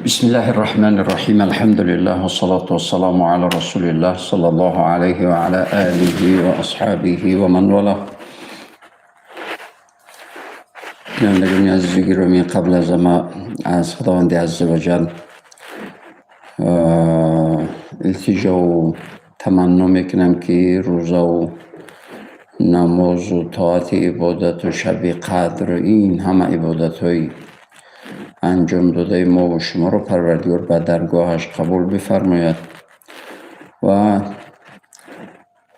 بسم الله الرحمن الرحيم الحمد لله والصلاة والسلام على رسول الله صلى الله عليه وعلى آله وأصحابه ومن والاه. بینندگان عزیز گرامی، قبل از ما از خداوند عزوجل التجا و تمنا میکنم که روزه و نماز و طاعت عبادت و شب قدر، این همه عبادت های انجام داده ما و شما رو پروردگار به درگاهش قبول بفرماید و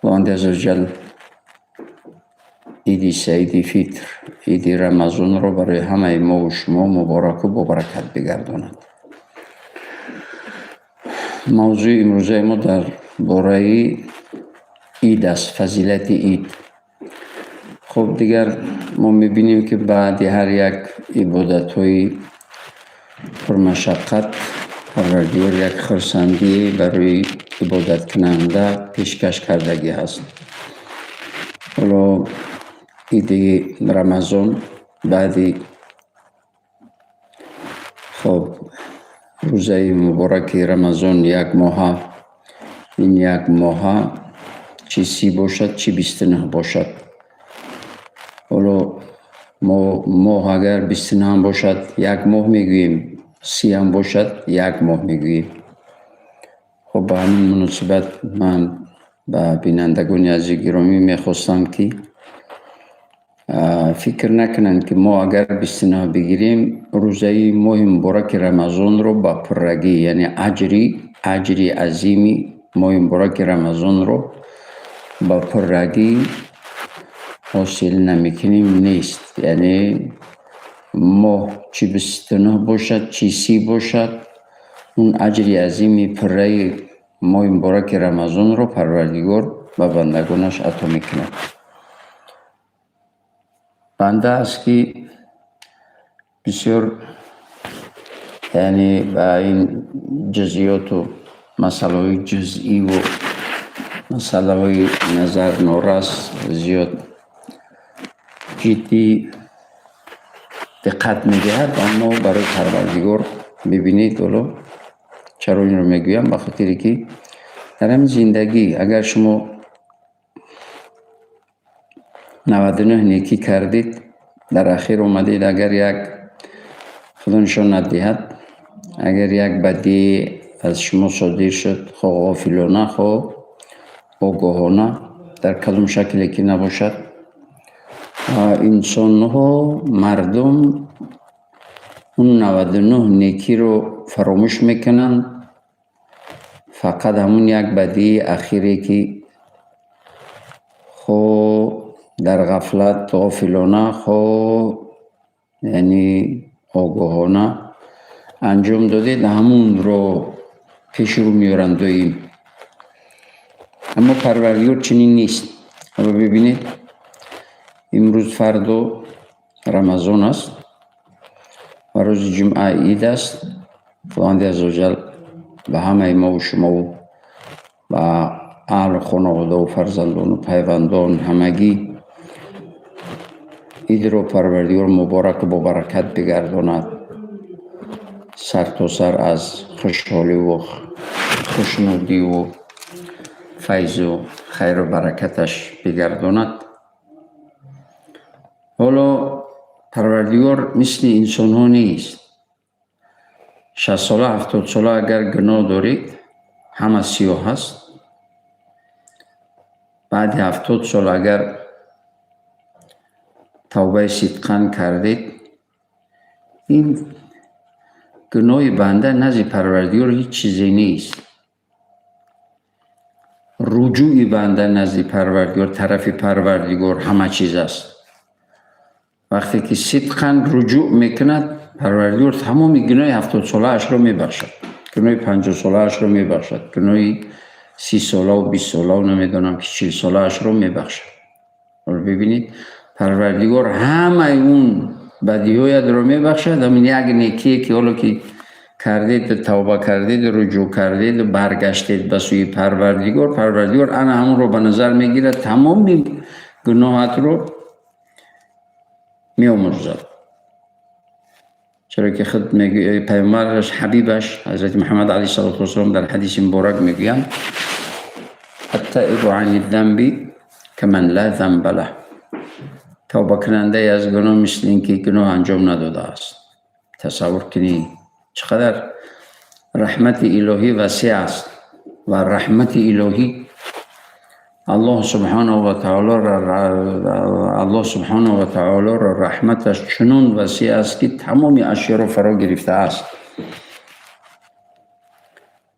خداوند عزوجل عید سعید فطر، عید رمضان رو برای همه ما و شما مبارک و با برکت بگرداند. موضوع امروزه ما در باره عید است، فضیلت عید. خب دیگر ما میبینیم که بعد هر یک عبادت های پرمشقت پروردگار یک خرسندی برای عبادت کننده پیشکش کردگی هست. حالا عید رمضان بعد خب روزه مبارک رمضان یک ماه، این یک ماه چی 30 باشد چی 29 باشد. حالا ماه اگر 29 باشد یک ماه میگوییم، 30 هم باشد یک ماه میگوییم. خب به همین مناسبت من به بینندگان عزیز گرامی میخواستم که فکر نکنند که ما اگر 29 بگیریم روزه ماه مبارک رمضان رو با پرگی، یعنی اجری عظیمی ماه مبارک رمضان رو با پرگی حاصل نمیکنیم، نیست. یعنی ماه چی 29 باشد چی 30 باشد، اون اجری عظیمی پره ماه مبارک رمضان رو پروردگار به بندگانش عطا میکنه. بنده است که بسیار یعنی به این جزئیات و مسئله های جزئی و مسئله های نظر نورس زیاد جدی دقت میدهد، اما برای پروردگار ببینید. حالا چرا این رو میگویم؟ به خاطر که در همین زندگی اگر شما 99 نیکی کردید، در اخیر اومدید اگر یک خدا نشان ندهد اگر یک بدی از شما صادر شد، خواه غافلانه خواه آگاهانه، در کدام شکلی که نباشد، انسان ها مردم اون 99 نیکی رو فراموش میکنند، فقط همون یک بدی اخیری که خو در غفلت غافلانه خو یعنی آگاهانه انجام دادید، همون رو پیش رو میارند. اما پروردگار چنین نیست. اما ببینید امروز فردا رمضان است و روز جمعه عید است. خداوند عزوجل به همه ما و شما و به اهل خانواده و فرزندان و پیوندان همگی عید رو پروردگار مبارک و با برکت بگرداند، سر تا سر از خوشحالی و خوشنودی و فیض و خیر و برکتش بگرداند. حالا پروردگار مثل انسان ها نیست. 60 ساله 70 ساله اگر گناه دارید همه سیاه هست، بعد 70 سال اگر توبه صدقاً کردید، این گناه بنده نزد پروردگار هیچ چیزی نیست. رجوع بنده نزد پروردگار، طرف پروردگار همه چیز است. وقتی که صدقاً رجوع میکند، پروردگار تمام گناه 70 ساله اش رو میبخشد، گناه 50 ساله اش رو میبخشد، گناه 30 ساله و 20 ساله و نمیدونم که 40 ساله اش رو میبخشد. ببینید پروردگار همه اون بدیهایت رو میبخشد. همین یک نیکی که حالا که کردید، توبه کردید، رجوع کردید، برگشتید به سوی پروردگار انا همون رو به نظر میگیرد، تمام گناهات رو میامرزد. چرا که خود میگه پیامبرش حبیبش حضرت محمد علیه السلام در حدیث مبارک میگویند التائب عن الذنب کمن لا ذنب له. توبه کننده از گناه مثل اینکه گناه انجام نداده است. تصور کنید چقدر رحمت الهی وسیع است و رحمت الهی الله سبحانه و تعالی را رحمتش چنون وسیع است که تمام اشیا را فرا گرفته است.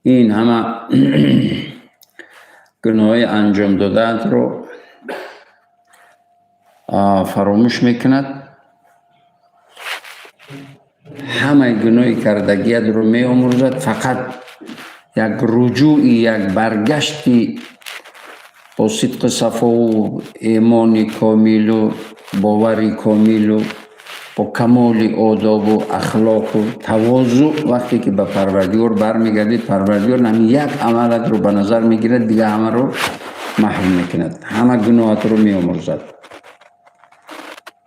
این همه گناه انجام داده رو فراموش میکند، همه گناه کردگیت رو می آمرزد، فقط یک رجوعی، یک برگشتی با صدق صفا و ایمان کامل و باور کامل و با کمال آداب و اخلاق و تواضع وقتی که به پروردگار برمیگردید، پروردگار نمی یک عملت رو به نظر میگیرد، دیگه همه رو محروم میکند، همه گناهات رو می آمرزد.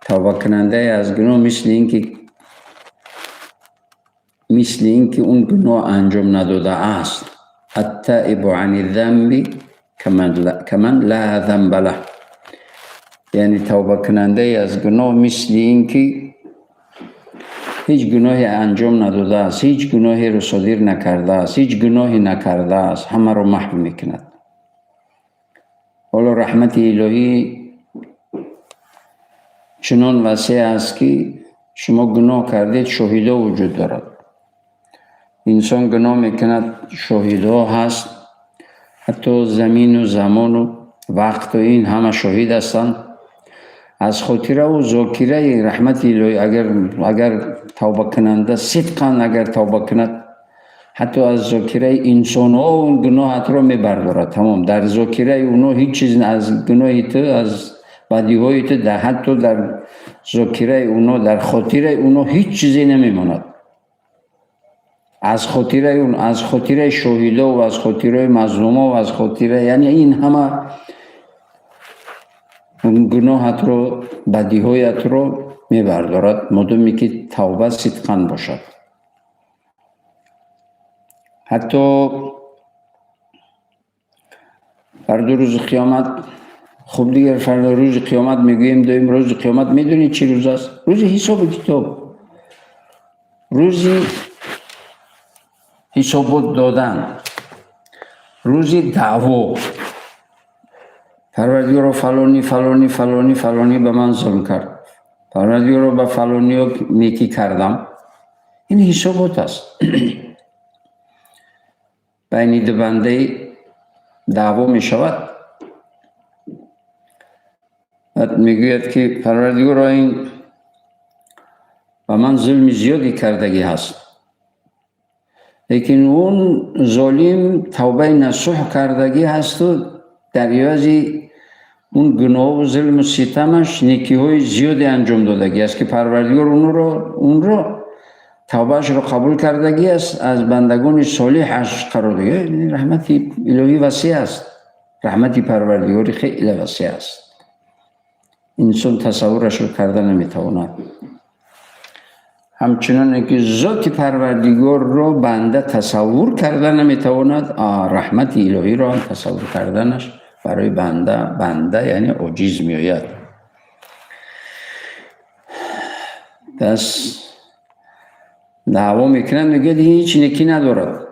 توبه کننده از گناه مثل اینکه اون گناه انجام نداده است. التائب عن الذنب کمن لا ذنب له. یعنی توبه کننده از گناه مثل اینکه هیچ گناهی انجام نداده است، هیچ گناهی رو صادر نکرده است، هیچ گناهی نکرده است، همه رو محو میکند. حالا رحمت الهی چنان وسیع است که شما گناه کردید، شهیدا وجود دارد. انسان گناه میکند، شهیدا هست، حتی زمین و زمان و وقت و این همه شهید هستند. از خاطره و ذاکره رحمت الهی اگر توبه کننده صدقاً اگر توبه کند، حتی از ذاکره انسان ها و گناهت را میبردارد. تمام در ذاکره اونا هیچ چیز از گناهی تو، از بدی های تو، در حتی در ذاکره اونا، در خاطره اونا هیچ چیزی نمیماند. از خاطره شهیدا و از خاطره مظلوما و از خاطره، یعنی این همه گناهت رو، بدی هایت رو میبردارد مادامی که توبه صدقاً باشد. حتی فردا روز قیامت، خب دیگر فردا روز قیامت میگوییم داریم روز قیامت، میدونید چی روز است؟ روز حساب کتاب، روزی حساب دادن، روزی دعوا. پروردگار فلانی به من ظلم کرد، پروردگار به فلانی نیکی کردم. این حسابات است. بین دو بنده دعوا می شود، میگوید که پروردگار این به من ظلم زیادی کردگی هست، لیکن اون ظالم توبه نصوح کردگی هست و در عوضی اون گناه و ظلم و ستمش نیکی های زیادی انجام دادگی است که پروردگار اون را توبهش را قبول کردگی است، از بندگان صالحش قرار داده. رحمت الهی وسیع است، رحمت پروردگاری خیلی وسیع است، انسان تصورش رو کرده نمیتواند. همچنان که ذات پروردگار را بنده تصور کرده نمیتواند، رحمت الهی را تصور کردنش برای بنده یعنی عاجز میآید. پس دعوا میکنند، میگه هیچ نیکی ندارد،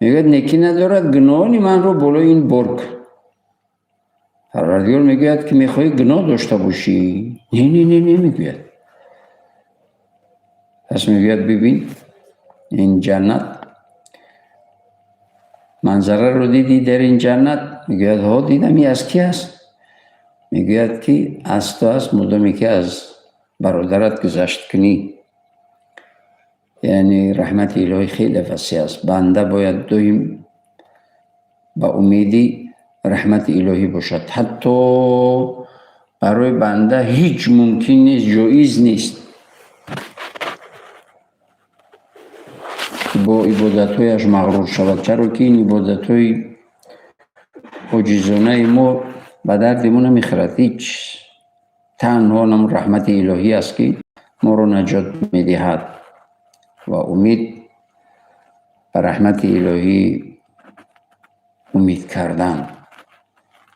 میگه نیکی ندارد، گناهی من رو بالای این برگ. پروردگار میگوید که میخوای گناه داشته باشی؟ نه میگوید. پس میگوید ببین این جنت، منظره رو دیدی در این جنت؟ میگوید ها دیدم. این از کی است؟ میگوید که از تو است، مدامی که از برادرت گذشت کنی. یعنی رحمت الهی خیلی وسیع است. بنده باید دویم با امیدی رحمت الهی باشد. حتی برای بنده هیچ ممکن نیست، جایز نیست با عبادتهایش مغرور شود، چرا که این عبادتهای عاجزانه ما به دردمون نمیخورد. هیچ، تنها نام رحمت الهی است که ما رو نجات میدهد و امید به رحمت الهی امید کردن،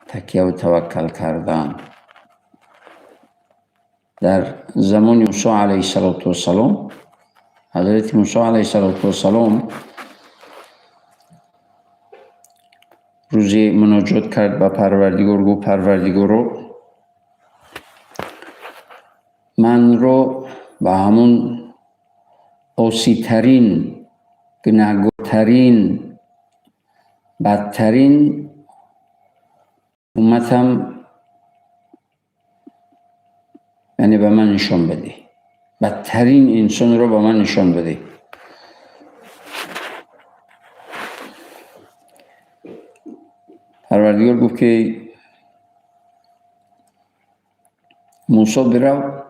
تکیه و توکل کردن. در زمان موسی علیه السلام، حضرت موسی علیه السلام روزی مناجات کرد به پروردگار، گفت پروردگارو من رو به همون عاصی‌ترین، گناهگارترین، بدترین امتم یعنی به من نشان بده، بدترین انسان رو به من نشان بده. پروردگار گفت که موسی برو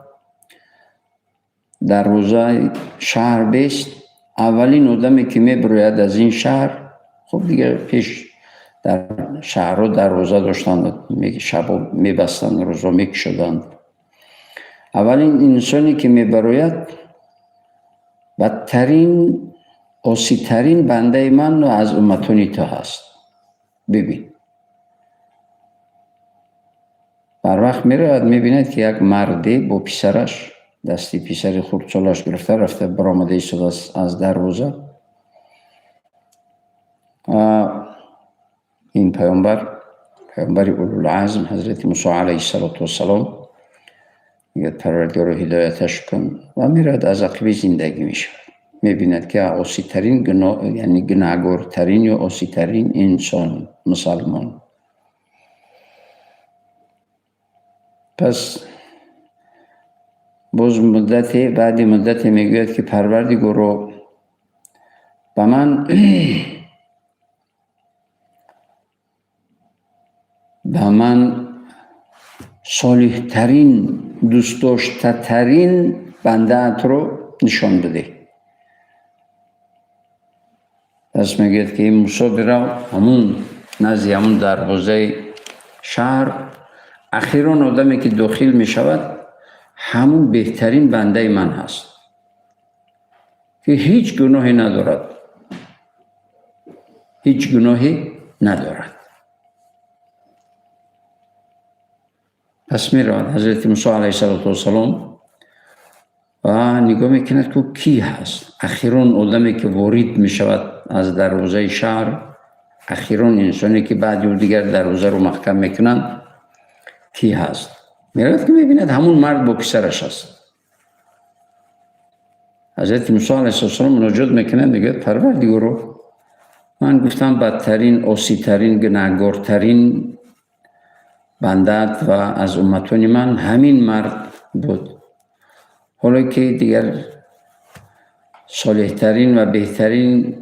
دروازه شهر بست، اولین آدمی که میبراید از این شهر، خب دیگه پیش در شهرها دروازه داشتند، شب میبستند، روزا میکشدند. اولین انسانی که میبراید بدترین، عاصی‌ترین بنده من از امتون تو هست. ببین بر وقت میرود میبیند که یک مرده با پسرش، دستی پسر خردسالش گرفته رفته برآمده ایستاده از دروازه. این پیامبر اولوالعزم حضرت موسی علیه السلام میگه پروردگار رو هدایتش کن و میرد از عقب زندگی میشه. میبیند که عاصی‌ترین یعنی گناهگارترین یا عاصی‌ترین انسان مسلمان. پس باز بعد مدت میگوید که پروردگار رو به من صالح ترین، دوست داشته ترین بنده رو نشان بده. پس میگوید که این موسی برو همون نزد همون دروازه شهر، اخیرا آدمی که داخل می شود همون بهترین بنده من هست که هیچ گناهی ندارد، هیچ گناهی ندارد. پس می رود حضرت موسی علیه السلام و نگاه میکند که کی هست. اخیرا آدمی که وارد می شود از دروازه شهر، اخیرا انسانی که بعد و دیگر دروازه رو محکم میکنند کی هست. میرود که میبیند همون مرد با پسرش هست. حضرت موسی علیه السلام مناجات میکنند، میگه پروردگارو من گفتم بدترین، عاصی‌ترین، گناهگارترین بندت و از امتون من همین مرد بود. حالا که دیگر صالحترین و بهترین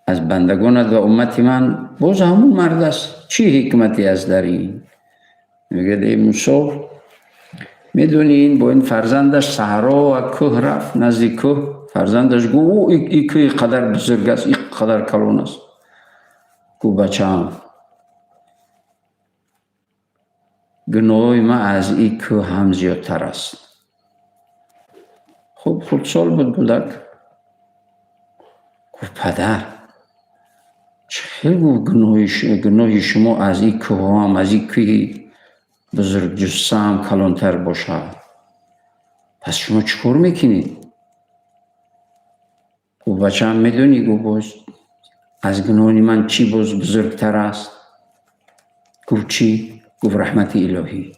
از بندگانت و امت من باز همون مرد است، چی حکمتی از در این؟ میگه ای موسی میدونی این با این فرزندش صحرا و کوه رفت، نزدیک کوه فرزندش گو او این کوه قدر بزرگ است، این قدر کلان است. گو بچه‌ام گناه ما از این کوه هم زیادتر است. خب خردسال بود کودک. گفت پدر چه گناه شما از این کوه هم، از این کوه بزرگ جثه هم کلانتر باشد، پس شما چکار میکنید؟ گفت بچه‌ام میدونی گفت باز از گناه من چی باز بزرگتر است؟ گفت چی؟ گفت رحمت الهی.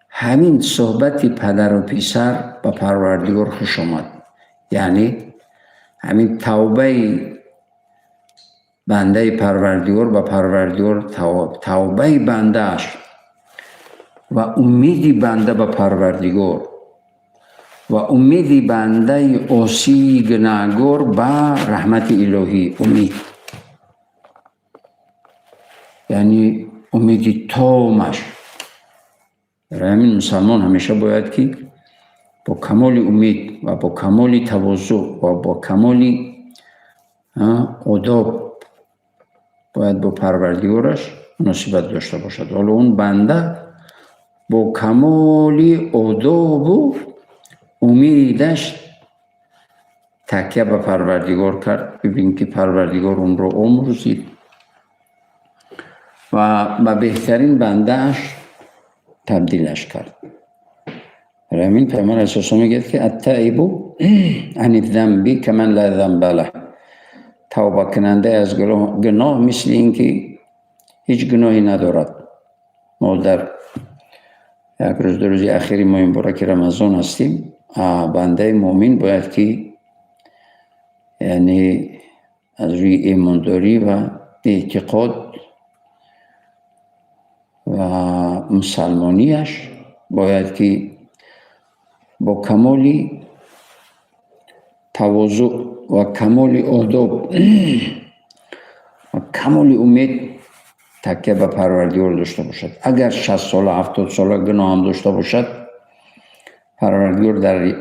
همین صحبت پدر و پسر با پروردگار خوش آمد، یعنی همین توبه بنده پروردگار با پروردگار، توبه بندهش و امیدی بنده به پروردگار و امیدی بنده عاصی گناهگار به رحمت الهی. امید یعنی امیدی تامش. برای همین مسلمان همیشه باید که با کمال امید و با کمال تواضع و با کمال آداب باید با پروردگارش مناسبت داشته باشد. حالا اون بنده با کمال آداب و امیدش تکیه به پروردگار کرد. ببین که پروردگار اون رو آمرزید و به بهترین بندهش تبدیلش کرد. همین پیامبر اساسا میگه که التائب عن الذنب کمن لا ذنب له. توبه کننده از گناه مثل این که هیچ گناهی ندارد. ما در یک روز دو روزی اخیری ما این مبارک رمضان هستیم. بنده مؤمن باید که یعنی از روی ایمانداری و اعتقاد و مسلمانیش باید که با کمال تواضع و کمال آداب و کمال امید تکیه به پروردگار داشته باشد. اگر 60 سال 70 سال گناه هم داشته باشد، پروردگار در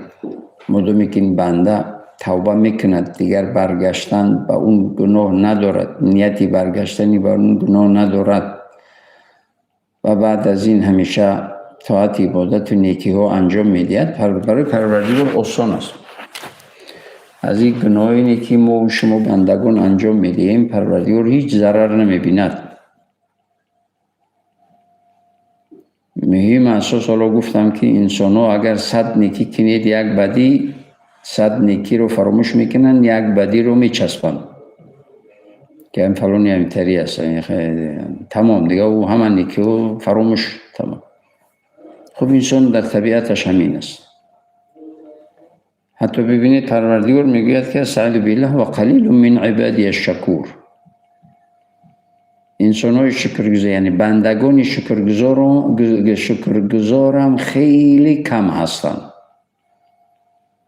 مدامی که این بنده توبه میکند دیگر برگشتن به اون گناه ندارد، نیتی برگشتنی به اون گناه ندارد و بعد از این همیشه طاعت عبادت و نیکی ها انجام میدهد، برای پروردگار آسان است. از این گناهی که ما و شما بندگان انجام میدهیم پروردگار هیچ ضرر نمیبیند. مهم اساس حالا گفتم که انسان ها اگر 100 نیکی کنید یک بدی 100 نیکی رو فراموش میکنن، یک بدی رو میچسبن که این فلانی همینطوری است، تمام دیگه او همه نیکی رو فراموش تمام. خب انسان در طبیعتش همین است. حتی ببینید پروردگار میگوید که سعی بالله و قلیل من عبادی الشکور. انسان های شکرگزار یعنی بندگان شکرگزارم خیلی کم هستند.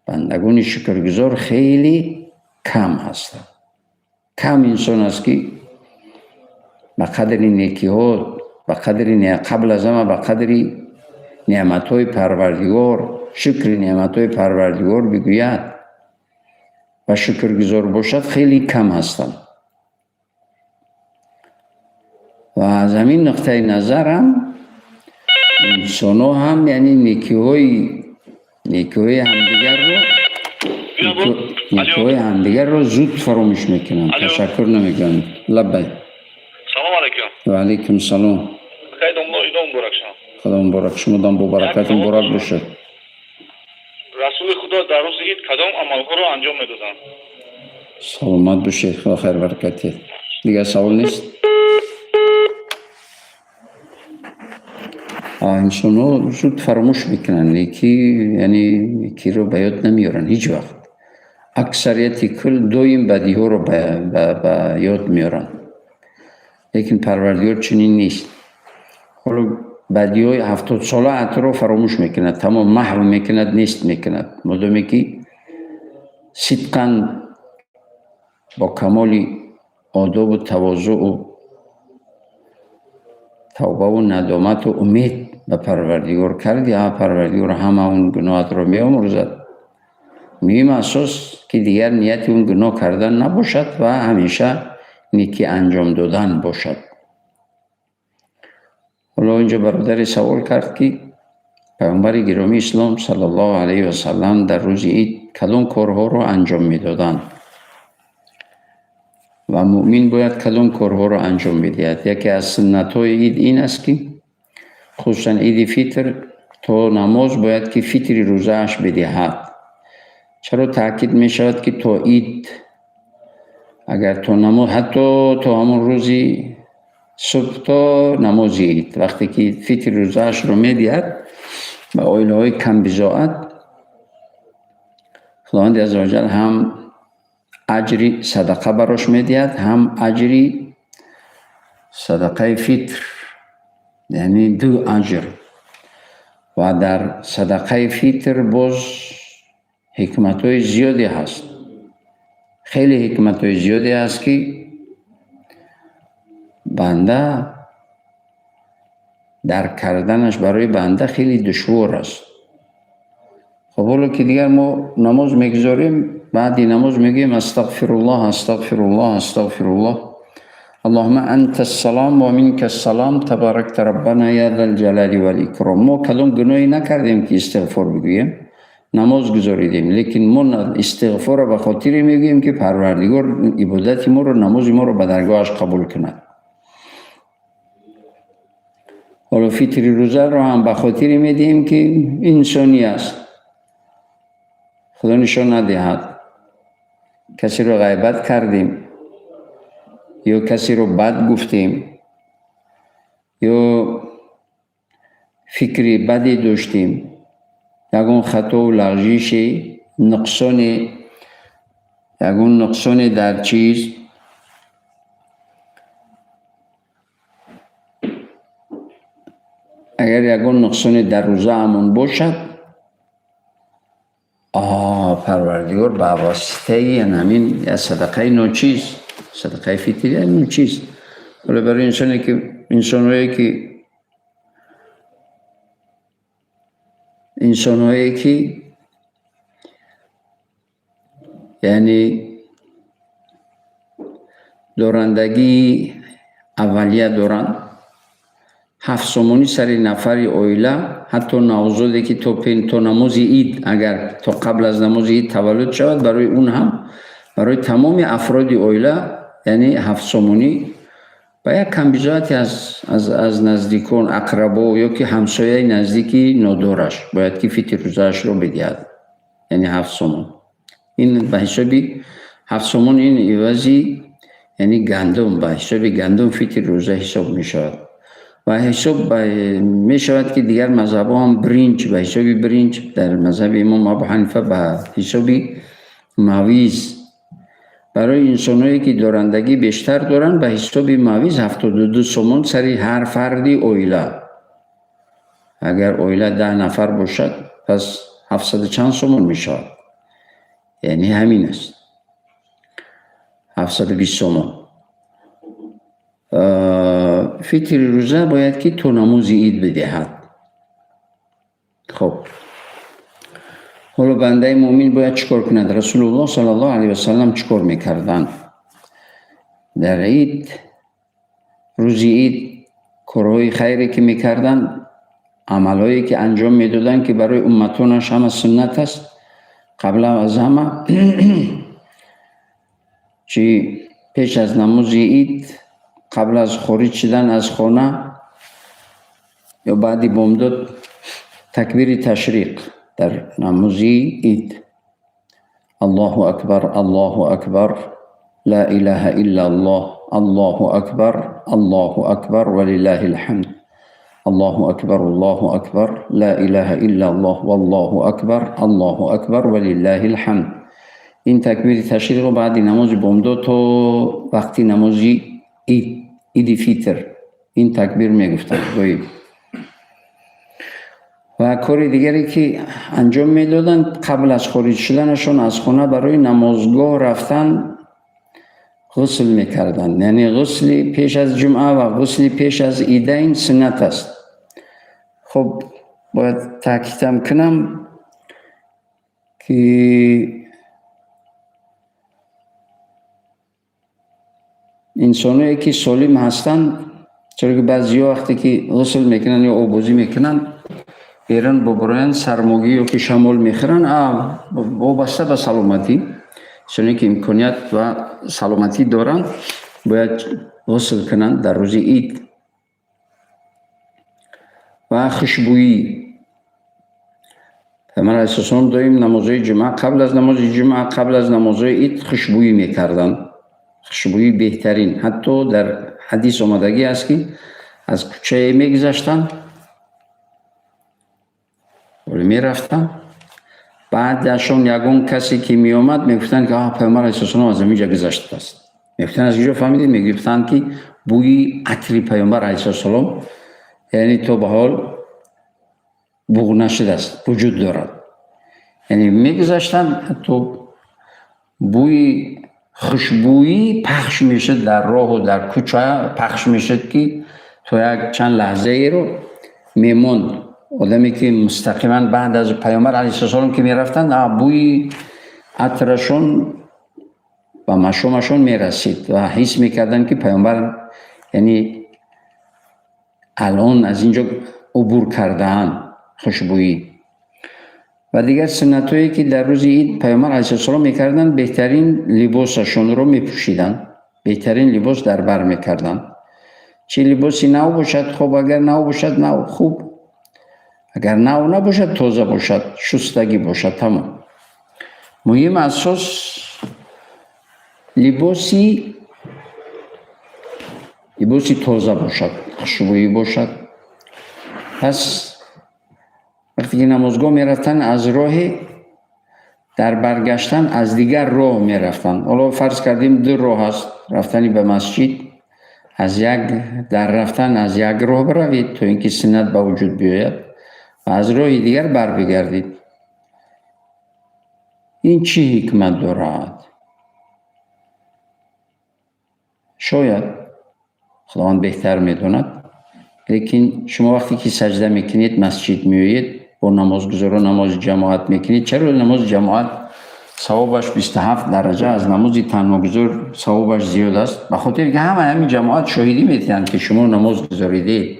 بندگان شکرگزار خیلی کم هستند. کم انسان است که به قدر نیکی ها قبل از همه به قدر نعمت های پروردگار شکر نعمت های پروردگار بگوید و شکرگزار باشد خیلی کم هستند. و از همین نقطه نظر هم انسان ها هم یعنی نیکی های همدیگر رو زود فراموش میکنن. تشکر نمیکنن. لبه. سلام علیکم. و علیکم سلام. خیلی دام مبارک شما. خدا مبارک شما، دام با برکت مبارک باشد. رسول خدا در روز عید کدام عملها رو انجام میدادن؟ سلامت باشید، خدا خیر برکت. دیگه سوال نیست؟ انسان ها زود فراموش میکنن نیکی رو به یاد نمیارن هیچ وقت. اکثریتی کل دویم بدی ها رو به یاد میارن، لیکن پروردگار چنین نیست. حالا بدی های 70 ساله حتی رو فراموش میکند، تمام محو میکند، نیست میکند، مادامی که صدقاً با کمال آداب و تواضع و توبه و ندامت و امید به پروردگار کردی، پروردگار همه اون گناهات رو میامرزد. مهم اساس که دیگر نیت اون گناه کردن نباشد و همیشه نیکی انجام دادن باشد. حالا اینجا برادر سوال کرد که پیامبر گرامی اسلام صلی الله علیه و سلم در روز عید کدام کارها رو انجام میدادند و مؤمن باید کدام کارها رو انجام میدهد. یکی از سنت‌های عید این است که خصوصا عید فطر تا نماز باید که فطری روزه‌اش بدهد. چرا تاکید می شود که تا عید اگر تا نماز حتی تا همون روزی صبح تا نماز عید وقتی که فطر روزه‌اش رو میدهد به عائله‌های کم بضاعت، خداوند عزوجل هم اجری صدقه براش میدهد، هم اجری صدقه فطر، یعنی دو اجر. و در صدقه فطر باز حکمت‌های زیادی هست، خیلی حکمت‌های زیادی هست که بنده درک کردنش برای بنده خیلی دشوار است. خب حالا که دیگر ما نماز میگذاریم، بعد نماز میگیم استغفر الله استغفر الله استغفر الله اللهم انت السلام و منک السلام تبارک ربنا یا ذا الجلال و الاکرام. ما کدام گناهی نکردیم که استغفار بگوییم، نماز گذاریدیم، لیکن ما استغفار به خاطر میگوییم که پروردگار عبادت ما رو، نماز ما رو به درگاهش قبول کند. حالا فطر روزه رو هم به خاطر میدیم که انسانی است، خدا نشان ندهد کسی رو غیبت کردیم یا کسی رو بد گفتیم یا فکری بدی داشتیم، یگون خطا و لغزش، نقصان در چیز، اگر یگون نقصان در روزه همون باشد، پروردگار به واسطه همین یا صدقه نوچیز، صدقه فطریه نوچیز. ولی برای انسانهایی که یعنی دارندگی اولیه دارند، 7 سومونی سر نفر اویله، حتی نوزادی که تو نماز اید، اگر تو قبل از نماز اید تولد شود، برای اون هم، برای تمام افراد اویله یعنی 7 سومونی و یک کمبیزاتی از نزدیکان، اقربا یا که همسایه نزدیکی نادارش باید که فطر روزهش رو بدهد، یعنی 7 سومون. این به حسابی 7 سومون این عوضی یعنی گندم، به حساب گندم فطر روزه حساب می شود. و حساب می شود که دیگر مذهب هم برنج، به حساب برنج در مذهب امام ابو حنیفه به حساب مویز. برای انسانهایی که دارندگی بیشتر دارن به حساب مویز 72 سومون سری هر فردی اویله. اگر اویله 10 نفر باشد پس 700 چند سومون می شود، یعنی همین است، 720 سومون. فطر روزه باید که تو نماز عید بدهد. خب حالا بنده مومن باید چکار کند؟ رسول الله صلی الله علیه و سلم چکار میکردن در عید؟ روز عید کارهای خیری که میکردن، عملهایی که انجام میدادن که برای امتونش همه سنت است. قبل از همه چی پیش از نماز عید، قبل از خارج شدن از خانه یا بعد بامداد، تکبیر تشریق در نماز عید، الله اکبر الله اکبر لا اله الا الله، الله اکبر الله اکبر ولله الحمد، الله اکبر الله اکبر لا اله الا الله والله اکبر الله اکبر ولله الحمد. این تکبیر تشریق رو بعد نماز بامداد تا وقتی نماز عید فطر این تکبیر میگفتن. و کار دیگری که انجام میدادن قبل از خارج شدنشون از خانه برای نمازگاه رفتن غسل میکردن، یعنی غسل پیش از جمعه و غسل پیش از عیدین سنت است. خب باید تاکیدم کنم که انسانایی که سالم هستند، چرا که بعضی وقتی که غسل میکنن یا آبازی میکنن ایران ببرن سرماگی یا که شمال میخورن، وابسته به سلامتی، چون که امکانیت و سلامتی دارن باید غسل کنن در روز عید. و خوشبویی، پیامبر علیه السلام دائم نمازهای جمعه قبل از نمازهای عید خوشبویی میکردن. خوشبویی بهترین، حتی در حدیث آمدگی است که از کوچه میگذشتن ولی میرفتن، بعدشون یگون کسی که میامد میگفتن که پیامبر علیه السلام از اینجا گذشته است. میگفتن از اینجا فهمیدید؟ میگفتن که بوی عطر پیامبر علیه السلام یعنی تو به حال بوغ نشده است، وجود دارد. یعنی میگذشتن حتی بوی خوشبویی پخش میشد در راه و در کوچه، پخش میشد که تو یک چند لحظه ای رو میموند آدمی که مستقیما بعد از پیامبر علیه السلام که میرفتن بوی عطرشون و مشامشون میرسید و حس میکردن که پیامبر یعنی الان از اینجا عبور کردن خوشبویی. و دیگر سنتایی که در روز عید پیامبر علیه السلام میکردن بهترین لباسشون رو میپوشیدن، بهترین لباس در بر میکردن. چه لباسی نو باشد خوب، اگر نو باشد نو خوب، اگر نو نباشد تازه باشد، شستگی باشد، تمام. مهم اساس لباسی تازه باشد، خوشبویی باشد. پس وقتی که نمازگاه می رفتن از راه در برگشتن از دیگر راه می رفتن. حالا فرض کردیم دو راه هست، رفتنی به مسجد از یک در رفتن از یک راه بروید تا اینکه سنت به وجود بیاید و از راه دیگر بر بگردید. این چی حکمت دارد؟ شاید خداوند بهتر میدوند، لیکن شما وقتی که سجده میکنید مسجد میایید با نمازگزاران نماز جماعت میکنید. چرا نماز جماعت ثوابش 27 درجه از نماز تنهاگزار ثوابش زیاد است؟ به خاطر که همین جماعت شاهدی میتونن که شما نماز گذاریدید.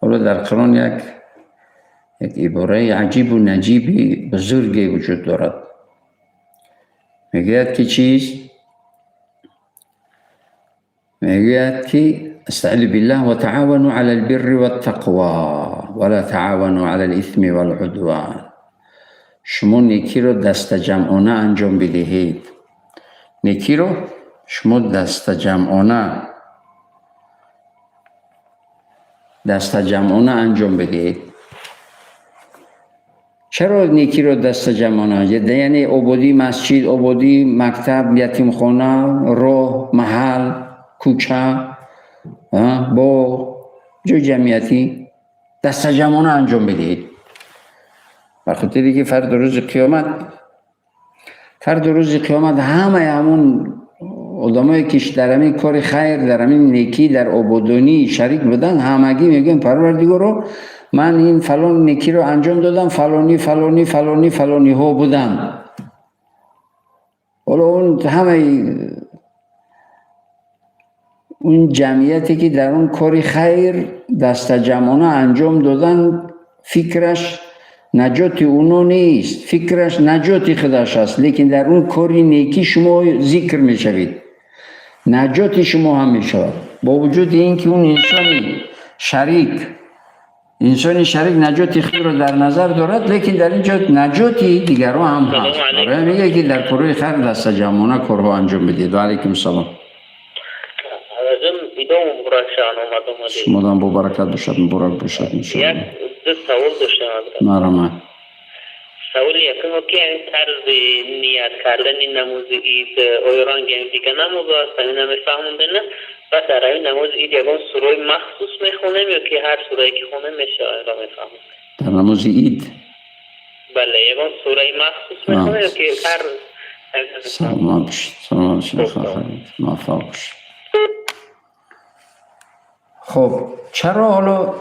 حالا در قرآن یک عباره عجیب و نجیبی بزرگی وجود دارد. میگوید که چیز؟ میگوید که استعیذ بالله و تعاونوا علی البر والتقوى ولا تعاونوا علی الاثم والعدوان. شما نیکی رو دست جمعانه انجام بدهید. نیکی رو شما دست جمعانه انجام بدهید. چرا نیکی رو دست جمعانه؟ یعنی عبودی مسجد، عبودی مکتب، یتیمخانه، راه، محل، کوچه، با جو جمعیتی دست جمعانه انجام بدهید. بخاطر که فرد روز قیامت همه همون آدمایی که در همین کار خیر، در همین نیکی، در عبودانی شریک بودن، همگی میگن پروردگارا من این فلان نیکی رو انجام دادم، فلانی ها بودن. حالا اون جمعیتی که در اون کار خیر دست جمعانه انجام دادن، فکرش نجات اونو نیست، فکرش نجات خودش است، لیکن در اون کاری نیکی شما ذکر میشوید، نجات شما هم میشود. با وجود این که اون انسان شریک نجات خود رو در نظر دارد، لیکن در اینجا نجاتی دیگران هم هست. برای میگه که در کارهای خیر دست جمعانه کارها انجام بدید. و علیکم السلام. شما با برکت باشد، مبارک باشد انشاءالله. دو سوال داشتم. مرحبا. سوال یکم که این طرز نیت کردن نماز عید ایران گیمتی که نماز است این نمیفهمونده نه. و در این نماز عید یکم سورای مخصوص میخونیم یا که هر سورایی که خونه میشه ایران میفهمونده؟ در نماز عید؟ بله یکم سورای مخصوص میخونیم یا که هر سلام باشید. سلام باشید. موفق باشید. خب چرا حالا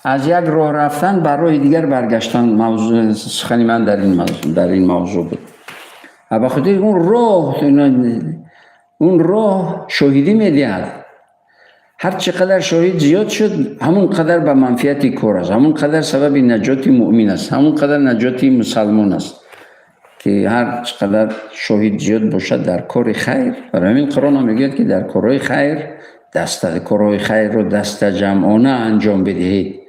از یک راه رفتن بر راه دیگر برگشتن موضوع سخنی من در این موضوع بود. به خاطر اون راه شاهدی میدهد. هر چقدر شاهد زیاد شد همون قدر به منفعت کار است، همون قدر سبب نجات مؤمن است، همون قدر نجات مسلمان است که هر چقدر شاهد زیاد باشد در کار خیر. برای همین قرآن میگه که در کارهای خیر رو دست جمعانه انجام بدهید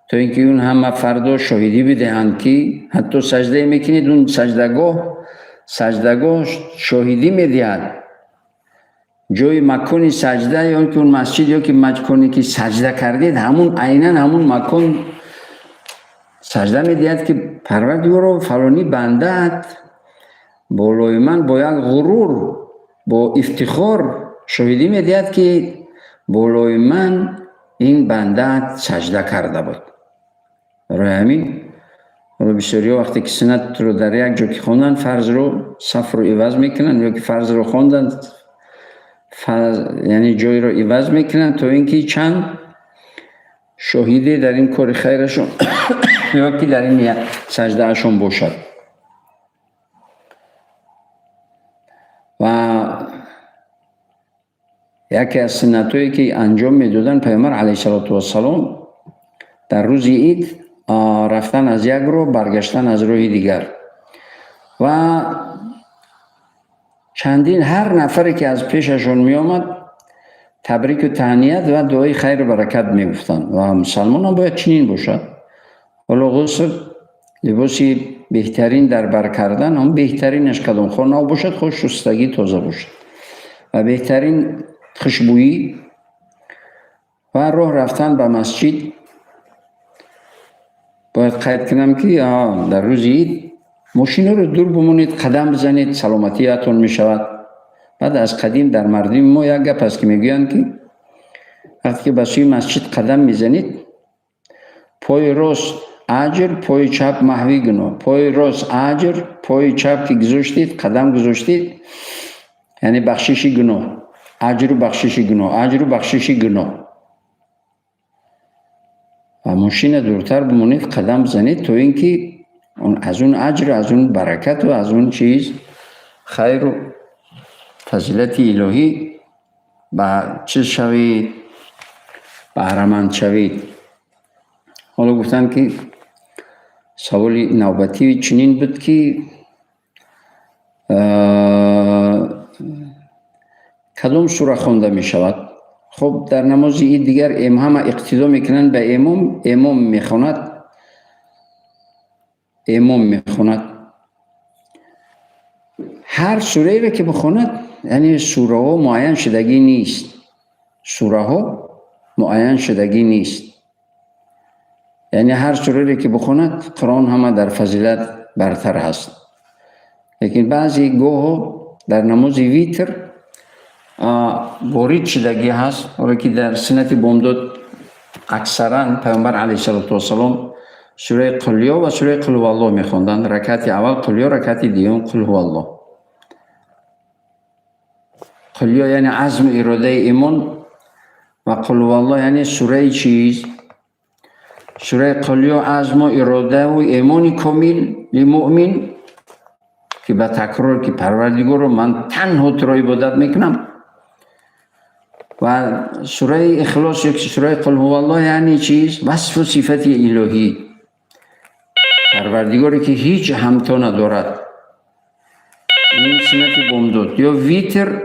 تا اینکه اون همه فردا شاهدی بدهند که حتی سجده میکنید اون سجدگاه شاهدی میدهد. جای مکان سجده یا که اون مسجد یا که مکانی که سجده کردید همون عیناً همون مکان سجده میدهد که پروردگارا فلانی بنده‌ات بالای من با یک غرور با افتخار شاهدی میدهد که بالای من این بنده‌ات سجده کرده بود. برای همین بسیاری وقتی که سنت رو در یک جا که خوندن فرض رو صف رو عوض میکنن یا که فرض رو خوندن یعنی جای رو عوض میکنن تا اینکه چند شاهدی در این کار خیرشون یا که در این سجده اشون باشد. یکی از سنتایی که انجام میدادن پیامبر علیه السلام در روز عید رفتن از یک رو برگشتن از روی دیگر و چندین هر نفری که از پیششون می آمد تبریک و تهنیت و دعای خیر و برکت می گفتن و مسلمان هم باید چنین باشد. ولی غسل لباسی بهترین در بر کردن هم بهترینش کدام خور نو باشد، خوش شستگی تازه باشد و بهترین خوشبویی و راه رفتن به مسجد. باید قید کنم که در روز عید ماشین رو دور بمونید، قدم بزنید، سلامتیتون می شود. بعد از قدیم در مردم ما یک گپ است که میگویند که وقتی که به سوی مسجد قدم میزنید پای راست اجر، پای چپ محوی گناه. پای راست اجر، پای چپ که گذاشتید قدم گذاشتید یعنی بخشش گناه، اجر و بخشش گناه، اجر و بخشش گناه. و ماشین دورتر بمونید، قدم زنید تا اینکه از اون اجر، از اون برکت و از اون چیز خیر و فضیلت الهی به چیز شوید، بهره‌مند شوید. حالا گفتن که سوال نوبتی چنین بود که کدام سوره خوانده می شود؟ خب در نماز عید دیگر همه اقتدا میکنن به امام میخواند. هر سوره را که بخواند، یعنی سوره ها معین شدگی نیست، یعنی هر سوره را که بخواند قرآن همه در فضیلت برتر هست. لیکن بعضی گاه در نماز ویتر وارد شدگی هست، ولی که در سنت بامداد اکثرا پیامبر علیه السلام سوره قلیه و سوره قل هو الله میخواندند. رکعت اول قلیه، رکعت دوم قل هو الله. قلیه یعنی عزم اراده ایمان و قل هو الله یعنی سوره چیز؟ سوره قلیه عزم و اراده و ایمان کامل للمؤمن که به تکرار که پروردگار رو من تنها تو را عبادت میکنم. و سوره اخلاص یک سوره قل هو الله یعنی چیز؟ وصف و صفت الهی، پروردگاری که هیچ همتا ندارد. این سنت بامداد. یا ویتر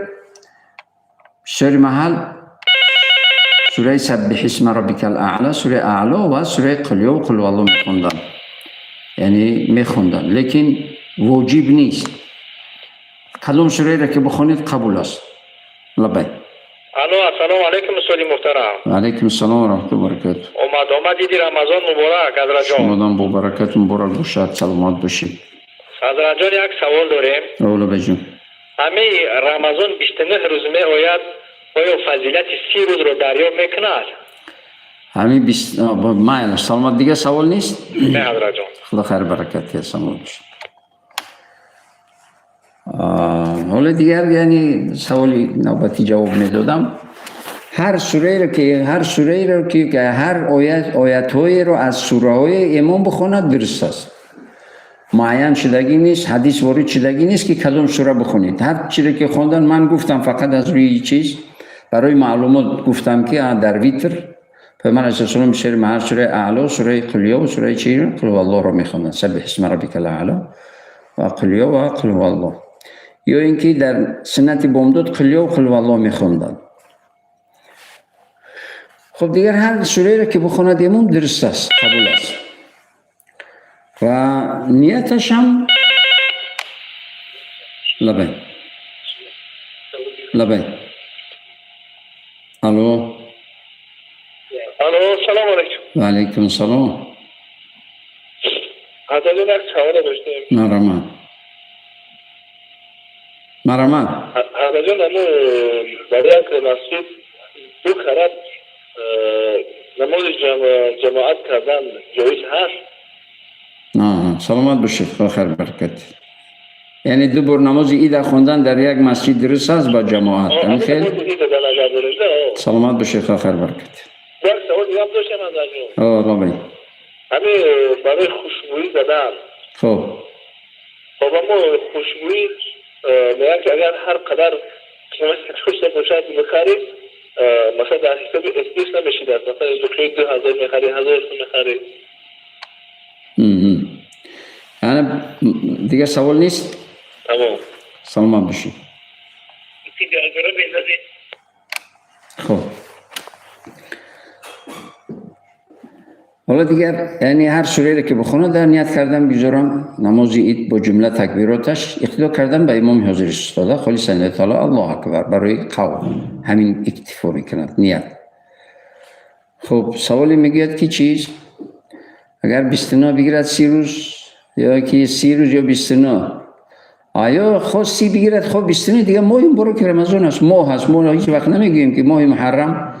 سوره محل سوره سبح اسم ربک الاعلی، سوره اعلی و سوره قلیه و قل هو الله میخوندن، یعنی میخوندن، لیکن واجب نیست. کدام سوره را که بخونید قبول است. لبیک. الو السلام علیکم استاد محترم. و علیکم السلام و رحمت الله و برکاته. اومدید رمضان مبارک حضرت جان. شما با برکت مبارک باشد، سلامت باشید. حضرت جان یک سوال داریم. اولا بجون. همه رمضان 29 روز می آید، آیا فضیلت 30 روز رو دریافت میکند؟ همین 20 مایل سلامت دیگه سوال نیست؟ نه حضرت جان. خدا خیر برکت سلامت باشید. حالا دیگر یعنی سوالی نوبتی جواب میدادم. هر سوره رو که هر آیت‌های رو از سوره‌های امام بخواند درست است. معین شدگی نیست، حدیث وارد شدگی نیست که کدام سوره بخونید. هر چیزی که خوندن من گفتم فقط از روی چیز برای معلومات گفتم که در ویتر پیامبر علیه السلام شعر مهر سوره اعلی، سوره قلیه و سوره چی قل هو الله رو میخوندن. سبح اسم ربک الاعلی و قلیه و قل هو الله. یا اینکه در سنت بامداد قلیه و قل هو الله میخوندن. خب دیگر هر سوره را که بخواند امام درست است، قبول است. و نیتش هم لبین. الو سلام علیکم. و علیکم السلام. حضرت جان یک سوال داشتیم. مرحمت. حضرت جان برای یک مسجد دو خراب نماز جماعت کردن جایز هست؟ سلامت باشید، خیر برکت. یعنی دو بار نماز عید خوندن در یک مسجد درست است با جماعت. همین خیر. سلامت باشید، خیر برکت. یک سوال دیگه هم داشتم حضرت جان. رابطه. همین برای خوشبویی زدن. خب اما خوشبویی میگن که اگر هر قدر شما سه باشد میخرید مثلا در حساب اسپیس نمیشید، مثلا دکتر 2000 میخرید 1000 میخرید. یعنی دیگه سوال نیست؟ تمام. سلام باشید. خب حالا دیگر یعنی هر سوره که بخونه در نیت کردم بذارم نماز عید با جمله تکبیراتش اقتدا کردم به امام حاضر استاده خالص الله تعالی الله اکبر برای قوم همین اکتفا میکند نیت. خب سوالی میگوید که چیز اگر 29 بگیرد 30 روز یا که 30 روز یا 29 آیا خواست 30 بگیرد خب 29 دیگه ماه این برو که رمضان است ماه هست ماه هیچ وقت نمیگیم که ماه محرم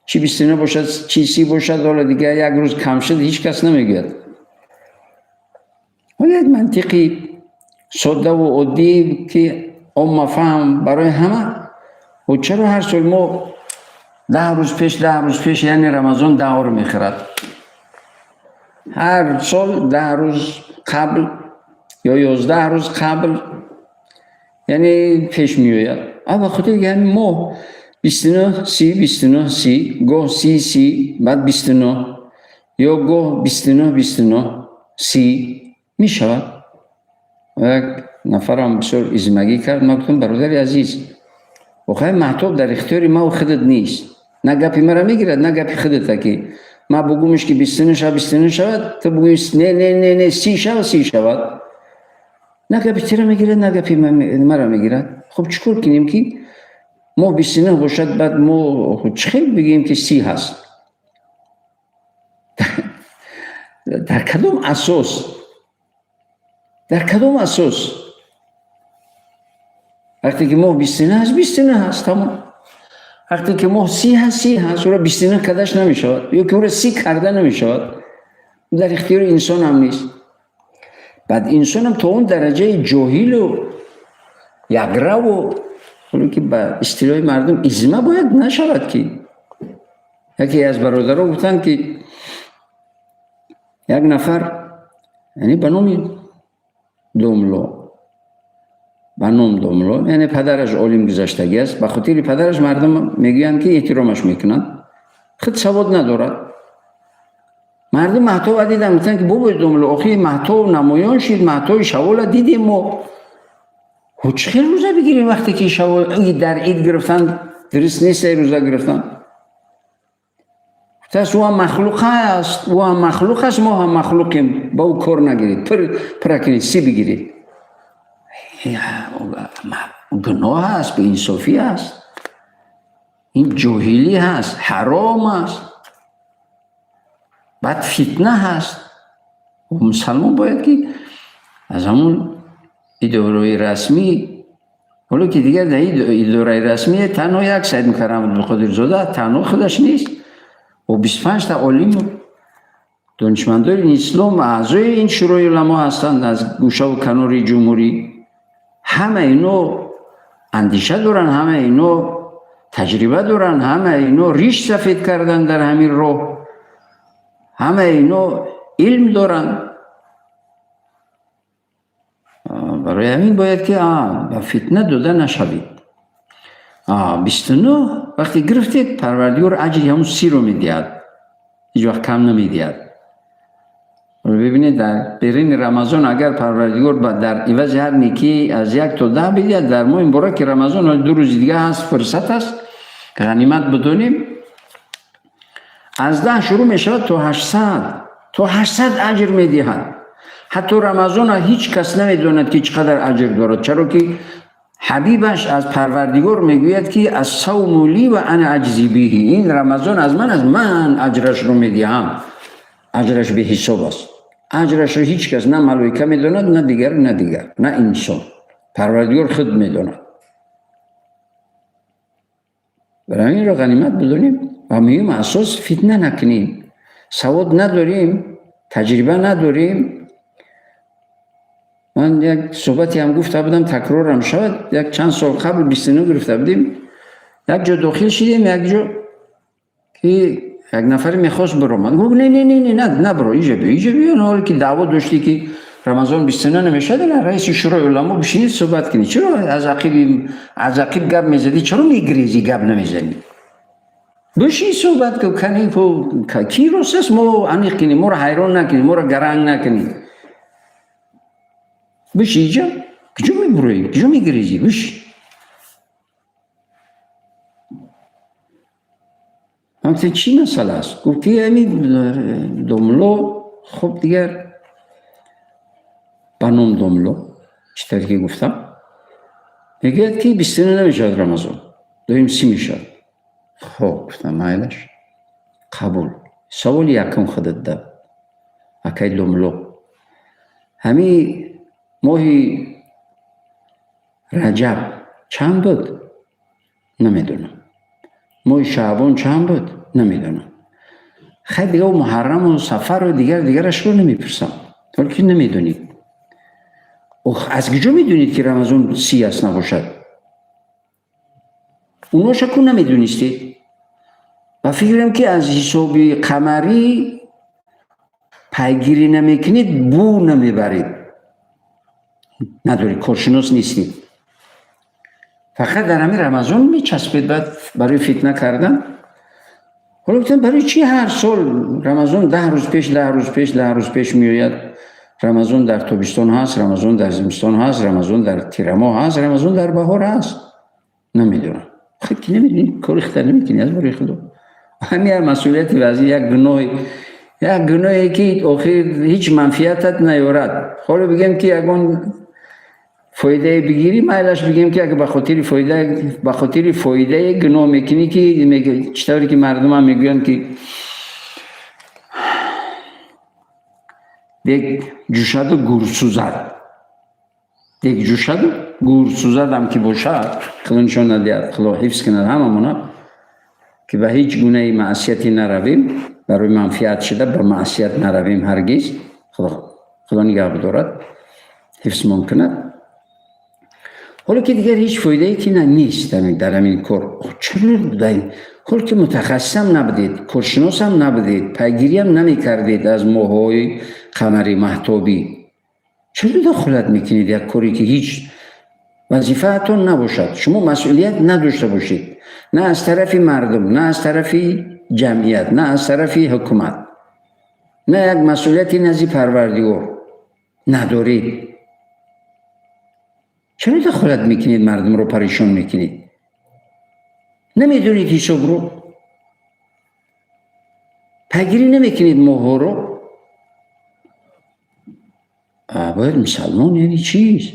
چی 29 باشد چی 30 باشد حالا دیگه یک روز کم شد هیچ کس نمیگوید. ولی یک منطقی ساده و عادی که عامه فهم برای همه و چرا هر سال ما 10 روز پیش یعنی رمضان 10 رو میخرد هر سال 10 روز قبل یا 11 روز قبل یعنی پیش میوید. اما خدا یعنی ما 29 30 گاه 30 بعد 29 یا گاه 29 30 می شود. یک نفرم بسیار ازمگی کرد ما گفتم برادر عزیز واقعا مهتاب در اختیار ما و خودت نیست نه گپی مرا میگیرد نه گپی خودت که ما بگومش که 29 شود تو بگویش نه 30 شود نه گپی تیره میگیرد نه گپی مرا میگیرد. خب چیکار کنیم که ما 29 باشد بعد ما چخیل بگیم که 30 هست در کدام اساس وقتی که ما 29 هست تمام وقتی که ما 30 هست او را 29 کدش نمیشود یا که او را 30 کرده نمیشود در اختیار انسان هم نیست. بعد انسان هم تا اون درجه جاهل و یگره و حالا که به اصطلاح مردم ازمه باید نشود که یکی از برادرها گفتن که یک نفر یعنی به نام دوملو یعنی پدرش عالم گذشتگی است به خاطر پدرش مردم میگویند که احترامش میکنند خود سواد ندارد. مردم مهتاب دیدن گفتن که بابا دوملو آخی مهتاب نمایان شد مهتاب شوال دیدیم ما چه خیلی روزه بگیریم وقتی که شوال در عید گرفتن درست نیست روزه گرفتن تاس او هم مخلوق است ما هم مخلوقیم با او کار نگیرید پر کنید 30 بگیرید گناه هست به انصافی هست این جاهلی هست حرام است بعد فتنه هست و مسلمان باید که از همون اداره رسمی حالا که دیگر در اداره رسمی تنها یک سید مکرم عبدالقادر زاده تنها خودش نیست و 25 تا عالم دانشمندان اسلام اعضای این شورای علما هستند از گوشه و کنار جمهوری همه اینو اندیشه دارن همه اینو تجربه دارن همه اینو ریش سفید کردن در همین راه همه اینو علم دارن برای همین باید که به فتنه داده نشوید. 29 وقتی گرفتید پروردگار اجر همون 30 رو میدهد هیچ وقت کم نمیدهد. ببینید در برین رمضان اگر پروردگار در عوض هر نیکی از 1 تا 10 بدهد در ماه مبارک که رمضان 2 روز دیگه هست فرصت است غنیمت بدونیم از 10 شروع می شود تا 800 اجر می دهد. حتی رمضان هیچ کس نمیداند که چقدر اجر دارد چرا که حبیبش از پروردگار میگوید که از صوم لی و انا اجزی به این رمضان از من اجرش رو میدهم اجرش به حساب است اجرش رو هیچ کس نه ملائکه میداند نه دیگر نه انسان پروردگار خود میداند. برای این رو غنیمت بدونیم و مهم اساس فتنه نکنیم سواد نداریم تجربه نداریم. من یک صحبتی هم گفته بودم تکرارم شد یک چند سال قبل 29 گرفته بودیم یک جا داخل شدیم یک جا که یک نفر میخواست برو من گفت نه برو ایجا بیا حالی که دعوا داشتی که رمضان 29 نمیشه در رئیس شورای علما بشینید صحبت کنید. چرا از عقیب گپ میزدی؟ چرا میگریزی گپ نمیزنی؟ بشین صحبت کنی. کی روسس ما انیق کنی، ما رو حیران نکنی، ما رو گرنگ نکنی. بشی اینجا کجا میبروی، کجا میگریزی؟ بشی. همچنین چی مسئله است؟ گفتی همین دوملو. خب دیگر بانم دوملو چطوری که گفتم میگه که 29 نمیشد رمضان، دویم 30 میشد. خب گفتم مایلش قبول. سوال یکم خودت ده اکی دوملو همی ماهی رجب چند بود؟ نمیدونم. ماهی شعبان چند بود؟ نمیدونم. خیلی دیگه محرم و سفر و دیگرش رو نمیپرسم، ولی که نمیدونید. از کجا میدونید که رمضان 30 است نباشد؟ اونا شکو نمیدونیستید و فکرم که از حساب قمری پیگیری نمیکنید، بو نمیبرید، ندارید، کارشناس نیستید. فقط در همین رمضان میچسبید برای فتنه کردن. حالا گفتم برای چی هر سال رمضان 10 روز پیش میآید؟ رمضان در تابستان هست، رمضان در زمستان هست، رمضان در تیرما هست، رمضان در بهار هست. نمیدونم. خب که نمیدونی کار اختر نمیکنی از برای خدا. همین مسئولیت وضعی یک گناهی که آخر هیچ منفیتت نیارد. حالا بگم که اگه فایده بگیری مایلش بگیم که اگه به خاطر فایده گناه میکنی که میگه چطوری که مردم هم میگوین که دیگه جوشد و گور سوزد هم که باشد خدا نشان ندهد، خدا حفظ کند هممونا که به هیچ گونه معصیتی نرویم، برای منفیت شده به معصیت نرویم هرگز. خدا نگه بدارد، حفظ کند. حالا که دیگر هیچ فایده‌ای که نیست در همین کار. چرا بودین؟ حالا که متخصصم نبودید، کارشناس هم نبودید، پیگیری هم نمی‌کردید از ماه‌های قمری مهتابی، چرا دخالت میکنید یک کاری که هیچ وظیفه‌تون نباشد؟ شما مسئولیت نداشته باشید، نه از طرف مردم، نه از طرف جمعیت، نه از طرف حکومت، نه یک مسئولیتی نزد پروردگار ندارید. چرا دخالت میکنید؟ مردم رو پریشان میکنید. نمیدونید حساب رو، پیگیری نمیکنید ماها رو. باید مسلمان یعنی چیست؟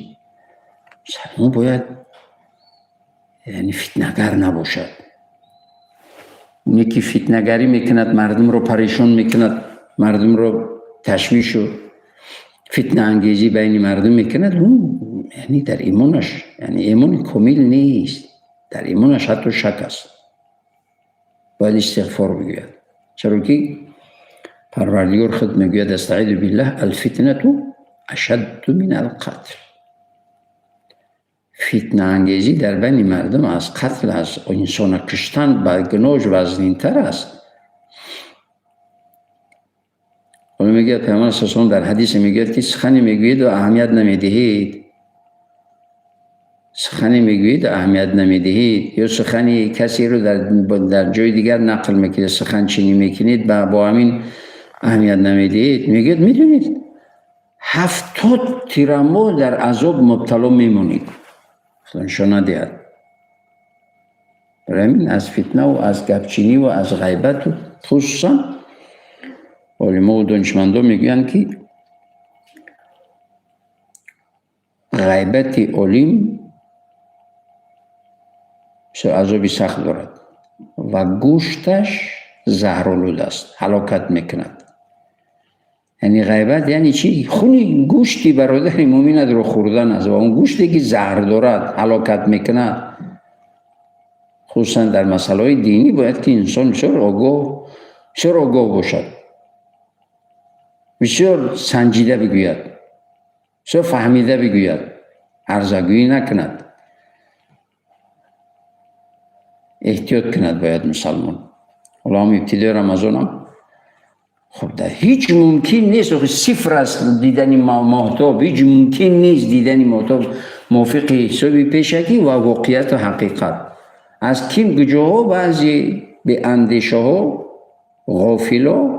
مسلمان باید یعنی فتنه‌گر نباشد. اونی که فتنه‌گری میکند، مردم رو پریشان میکند، مردم رو تشویش و فتنه انگیزی بین مردم میکند، اون یعنی در ایمانش یعنی ایمان کامل نیست، در ایمانش حتی شک است. باید استغفار بگوید. چرا که پروردگار خود میگوید استعیذ بالله الفتنه اشد من القتل. فتنه انگیزی در بین مردم از قتل، از انسان کشتن به گناه وزنین‌تر است. حالا میگه پیامبر صلی الله علیه و آله در حدیث میگه که سخنی میگوید و اهمیت نمیدهید، سخنی میگوید و اهمیت نمیدهید، یا سخنی کسی رو در جای دیگر نقل میکنید، سخن چینی میکنید با همین اهمیت نمیدهید. میگید میدونید 70 تیرمو در عذاب مبتلا میمونید، خدا نشان ندهد. برای همین از فتنه و از گپچینی و از غیبت و خصوصا علما و دانشمندان میگویند که غیبت علیم عذابی سخت دارد و گوشتش زهرآلود است، هلاکت میکند. یعنی غیبت یعنی چی؟ خونی گوشتی برادر مومن رو خوردن است و اون گوشتی که زهر دارد هلاکت میکند. خصوصا در مسائل دینی باید که انسان بسیار آگاه باشد، بسیار سنجیده بگوید، بسیار فهمیده بگوید، هرزگویی نکند، احتیاط کند باید مسلمان. حالا هم ابتدای رمضان هم خب در هیچ ممکن نیست، صفر است دیدن ماهتاب، هیچ ممکن نیست دیدن ماهتاب موافق حسابی پیشکی و واقعیت و حقیقت. از کیم گجاها بعضی به اندیشه ها غافلا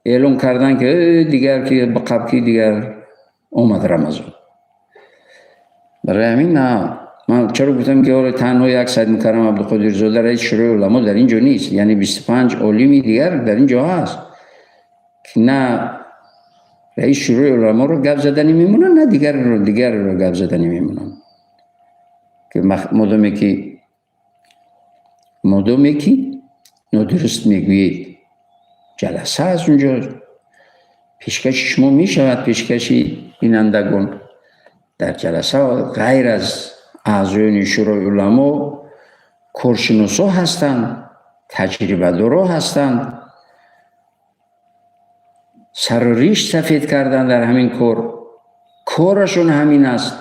اعلام کردن که دیگر که به قبکی دیگر آمد رمضان. برای همین نه، من چرا گفتم که حالا تنها یک سید مکرم عبدالقادر زاده رئیس شورای علما در اینجا نیست، یعنی 25 عالمی دیگر در اینجا هست که نه رئیس شورای علما رو گپ زدنی میمونن، نه دیگر رو گپ زدنی میمونن. که مادامی که نادرست میگویید جلسه از اونجا پیشکش شما میشود، پیشکشی بینندگان در جلسه غیر از اعضایان شورای علما کارشناسا هستند، تجربه دارا هستند، سر و ریش سفید کردن در همین کارشون همین است.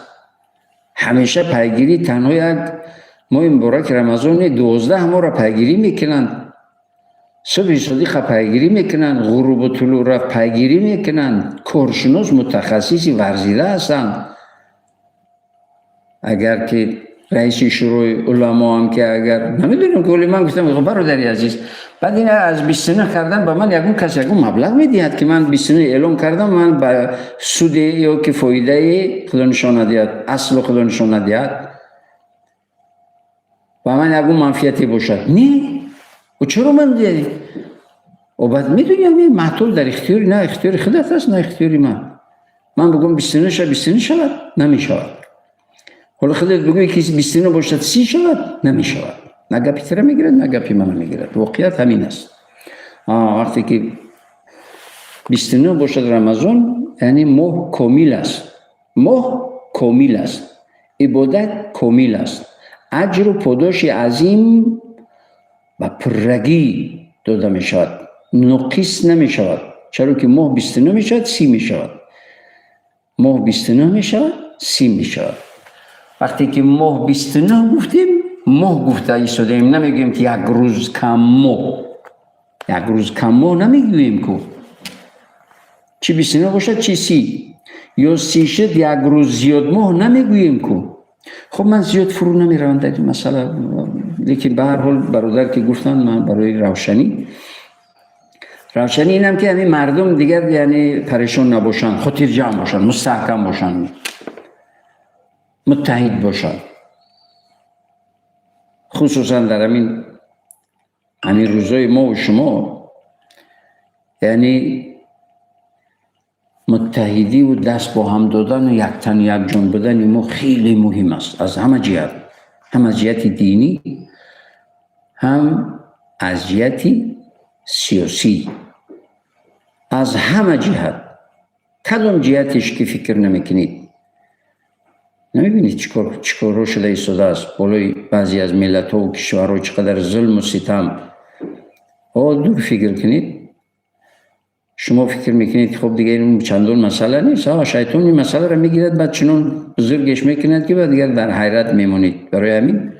همیشه پیگیری تنها یک ماه مبارک رمضان 12 ما را پیگیری میکنند، صبح صدیق پیگیری میکنند، غروب و طلوع را پیگیری میکنند. کارشناس متخصصی ورزیده هستند. اگر که رئیس شورای علما هم که اگر نمیدونم که ولی من گفتم برادری عزیز بعد این از 29 کردن به من یکون کسی یکون مبلغ میدهد که من 29 اعلام کردم، من به سود یا که فایده خدا نشان ندهد، اصل خدا نشان ندهد و من یکون منفیتی باشد. نه و چرا من دیدی و بعد میدونیم این محتول در اختیاری، نه اختیاری خودت است نه اختیاری من بگم 29 شود نمیشود، حالا خودت بگوی که 29 باشد 30 شود نمیشود. نه گپی تره میگیرد نه گپی من میگیرد، واقعیت همین است. وقتی که 29 باشد رمضان یعنی ماه کامل است، ماه کامل است، عبادت کامل است، اجر و پاداش عظیم و پررگی داده می شود، ناقص نمی شود. چرا که ماه 29 می شود 30 می شود، ماه 29 می شود 30 می شود. وقتی که ماه 29 گفتیم ماه گفته ایستادیم، نمیگیم که یک روز کم ماه، یک روز کم ماه نمیگوییم که چی 29 باشد چی 30 یا 30 شد یک روز زیاد ماه نمیگوییم که. خب من زیاد فرو نمیروم در این مسئله، لیکن به هر حال برادر که گفتن من برای روشنی اینم که همین مردم دیگر یعنی پریشان نباشند، خاطر جمع باشند، مستحکم باشند، متحد باشند، خصوصا در همین روزای ما و شما یعنی متحدی و دست با هم دادن و یک تن یک جان بدن ما خیلی مهم است از همه جهت، هم از جهت دینی هم از جهت سیاسی، از همه جهت. کدام جهتش که فکر نمیکنید نمیبینید چیکار رو شده ایستاده است بالای بعضی از ملت ها و کشورها چقدر ظلم و ستم. دور فکر کنید، شما فکر میکنید خب دیگه این چندان مسئله نیست، شیطان این مسئله را میگیرد بعد چنان بزرگش میکند که بعد دیگر در حیرت میمونید. برای همین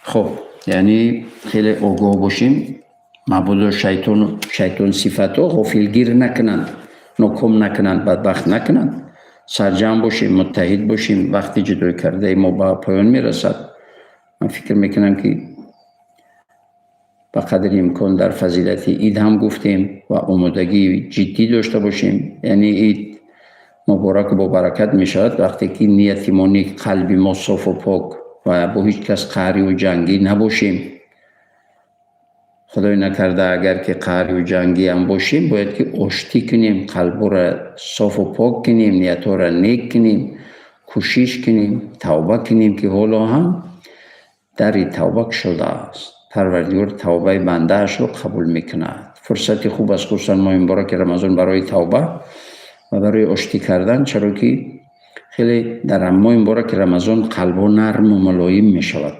خب یعنی خیلی آگاه باشیم، مبادا شیطان صفت ها غافلگیر نکنند، ناکام نکنند، بدبخت نکنند. سرجم باشیم، متحد باشیم. وقتی جدای کرده ما به پایان میرسد، من فکر میکنم که به قدر امکان در فضیلت عید هم گفتیم و آمادگی جدی داشته باشیم. یعنی عید مبارک با برکت می شود وقتی که نیت ما نیک، قلب ما صاف و پاک و با هیچ کس قهری و جنگی نباشیم. خدای نکرده اگر که قهری و جنگی هم باشیم باید که آشتی کنیم، قلب را صاف و پاک کنیم، نیت را نیک کنیم، کوشش کنیم، توبه کنیم که حالا هم در توبه شده است. پروردگار توبه بنده اش رو قبول میکند. فرصت خوب است خصوصا ماه مبارک رمضان برای توبه و برای آشتی کردن، چرا که خیلی در ماه مبارک رمضان قلب‌ها نرم و ملایم میشود.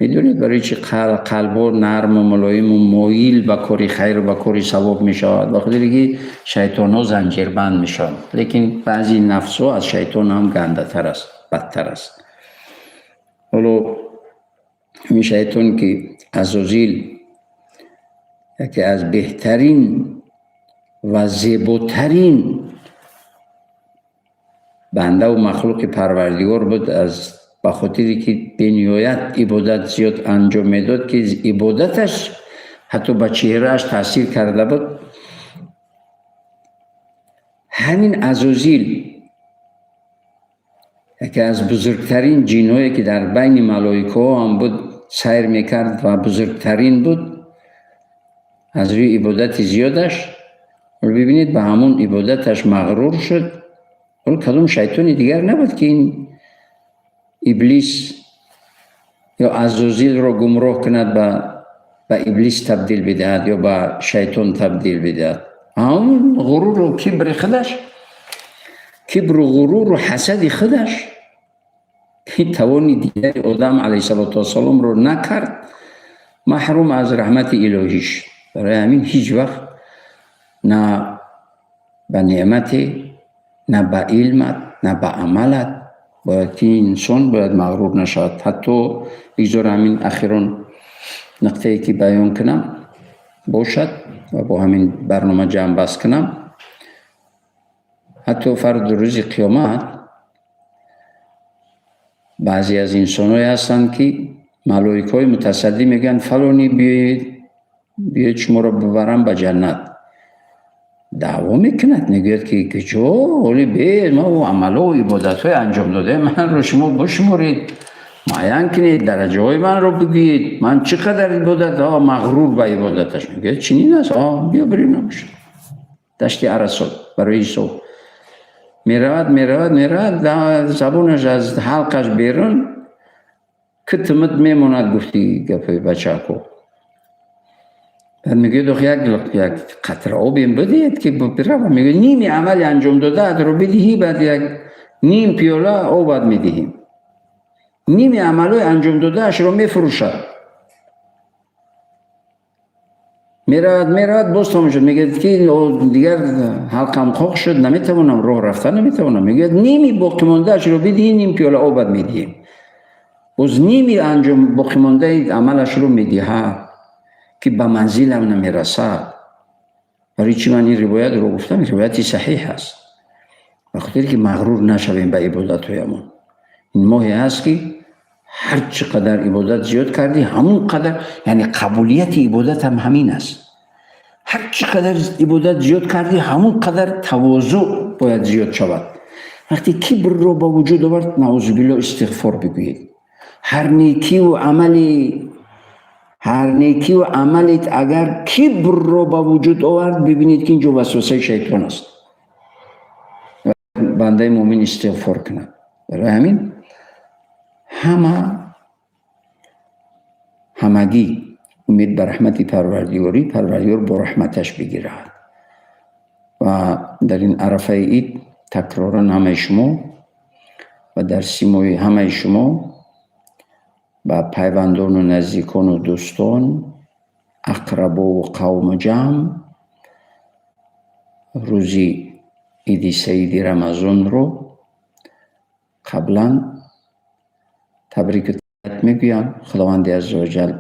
میدونید برای چی قلب‌ها نرم و ملایم و مایل به کار خیر و به کار ثواب میشود؟ بخاطر اینکه شیطان‌ها زنجیربند میشن. لیکن بعضی نفس‌ها از شیطان هم گنده‌تر است، بدتر است. حالا این شیطان که عزازیل یکی از بهترین و زیباترین بنده و مخلوق پروردگار بود، از به خاطری که به نهایت عبادت زیاد انجام میداد که عبادتش حتی به چهرهش تاثیر کرده بود. همین عزازیل یکی از بزرگترین جنهایی که در بین ملائکه ها هم بود سیر میکرد و بزرگترین بود از روی عبادت زیادش. و ببینید به همون عبادتش مغرور شد. ولی کدام شیطانی دیگر نبود که این ابلیس یا عزازیل را گمراه کند به ابلیس تبدیل بدهد یا به شیطان تبدیل بدهد. همون غرور و کبر خودش، کبر و غرور و حسد خودش که توانی دیگر آدم علیه السلام رو نکرد محروم از رحمت الهیش. برای همین هیچ وقت نه به نعمت، نه به علمت، نه به عملت باید که انسان باید مغرور نشود. حتی بگذار همین اخیران نقطه‌ای که بیان کنم باشد و با همین برنامه جمع بست کنم. حتی فرد روز قیامت بعضی از انسان‌های هستند که ملائکه‌های متصدی میگن فلانی بیاید شما را ببرم به جنت. دعوا میکند، میگوید که جو ولی بیاید ما و عمل و عبادت های انجام داده من رو شما بشمارید، معین کنید، درجه های من رو بگید، من چقدر عبادت مغرور به عبادتش. میگه چنین است، بیا بریم نمیشه دشت عرصات برای عیسی میرود زبونش از حلقش بیرون کتمت میموند. گفتی گفتی بچه کو میگه دو یک قطره آبیم بدهید که بروم. میگه نیمی عمل انجام داده رو بدهی، بعد یک نیم پیاله آب میدهیم. نیمی عمل انجام داده اش رو میفروشد. میرود باز تمام شد. میگه که دیگر حلقم خاک شد، نمیتونم راه رفتن نمیتونم. میگه نیمی باقی مانده اش رو بدهی، نیم پیاله آب میدهیم. باز نیمی انجام باقی مانده عملش رو میدهد که به منزل هم نمیرسد. برای چی من این روایت رو گفتم؟ روایتی صحیح است. بخاطر که مغرور نشویم به عبادت هایمون. این ماهی هست که هر چقدر عبادت زیاد کردی همون قدر، یعنی قبولیت عبادت هم همین است. هر چقدر عبادت زیاد کردی همون قدر تواضع باید زیاد شود. وقتی کبر رو با وجود آورد نعوذ بالله استغفار بگویید. هر نیکی و عملت اگر کبر رو با وجود آورد ببینید که اینجا وسوسه شیطان است. بنده مومن استغفار کنه. برای همین همگی امید به رحمت پروردگار با رحمتش بگیرد. و در این عرفه عید تکرارا همه شما و در سیمای همه شما با پیوندان و نزدیکان و دوستان، اقربا و قوم جمع روزی عید سعید رمضان رو قبلا تبریک میگویم. خداوند عزوجل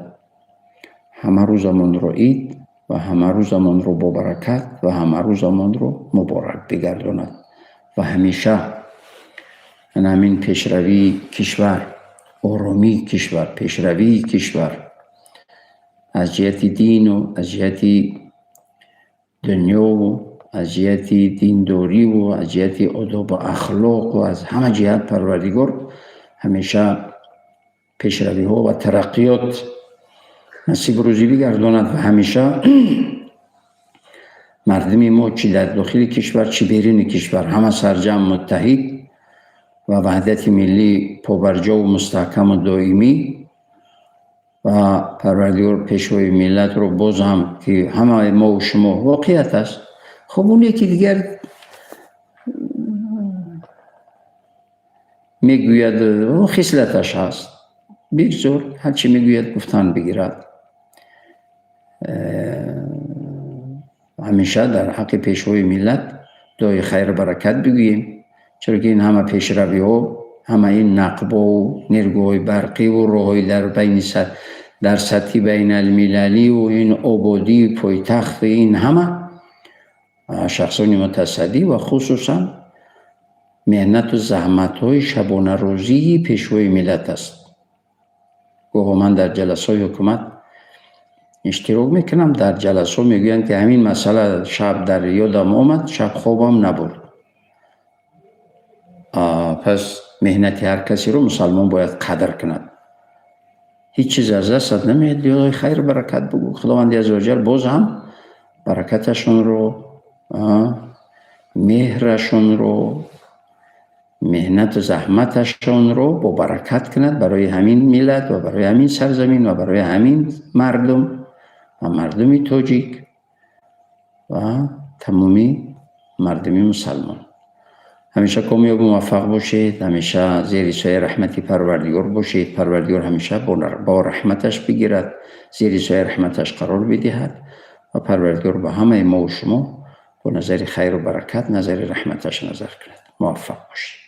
همه روزمان رو عید و همه روزمان رو با برکت و همه روزمان رو مبارک بگرداند و همیشه همین پیشروی کشور، آرامی کشور، پیشروی کشور از جهت دین و از جهت دنیا و از جهت دینداری و از جهت آداب و اخلاق و از همه جهت پروردگار همیشه پیشروی ها و ترقیات نصیب روزی بگرداند و همیشه مردم ما چی در داخل کشور چی بیرون کشور همه سرجم متحد و وحدت ملی پابرجا و مستحکم و دائمی و پروردگار پیشوای ملت رو باز هم که همه ما و شما واقعیت است. خب اون یکی دیگر میگوید خصلتش هست، بگذار هرچی میگوید گفتن بگیرد. همیشه در حق پیشوای ملت دعای خیر برکت بگوییم، چرا که این همه پیشروی ها، همه این نقبا و نیروهای برقی و راههای در بین در سطح بین المللی و این عبودی پایتخت این همه شخصان متصدی و خصوصا مهنت و زحمت های شبانه روزی پیشوای ملت است. گوه من در جلسه حکومت اشتراک میکنم، در جلسه میگوین که همین مسئله شب در یادم آمد، شب خوابم نبود. پس مهنت هر کسی رو مسلمان باید قدر کند، هیچ چیز از دست نمیاد. یا خیر برکت بگو، خداوند عزوجل باز هم برکتشون رو، مهرشون رو، مهنت و زحمتشون رو با برکت کند برای همین ملت و برای همین سرزمین و برای همین مردم و مردمی تاجیک و تمامی مردمی مسلمان. همیشه کامیاب و موفق باشید، همیشه زیر سایه رحمتی پروردگار باشید. پروردگار همیشه با رحمتش بگیرد، زیر سایه رحمتش قرار بدهد و پروردگار با همه ما و شما با نظر خیر و برکت نظر رحمتش نظر کند. موفق باشید.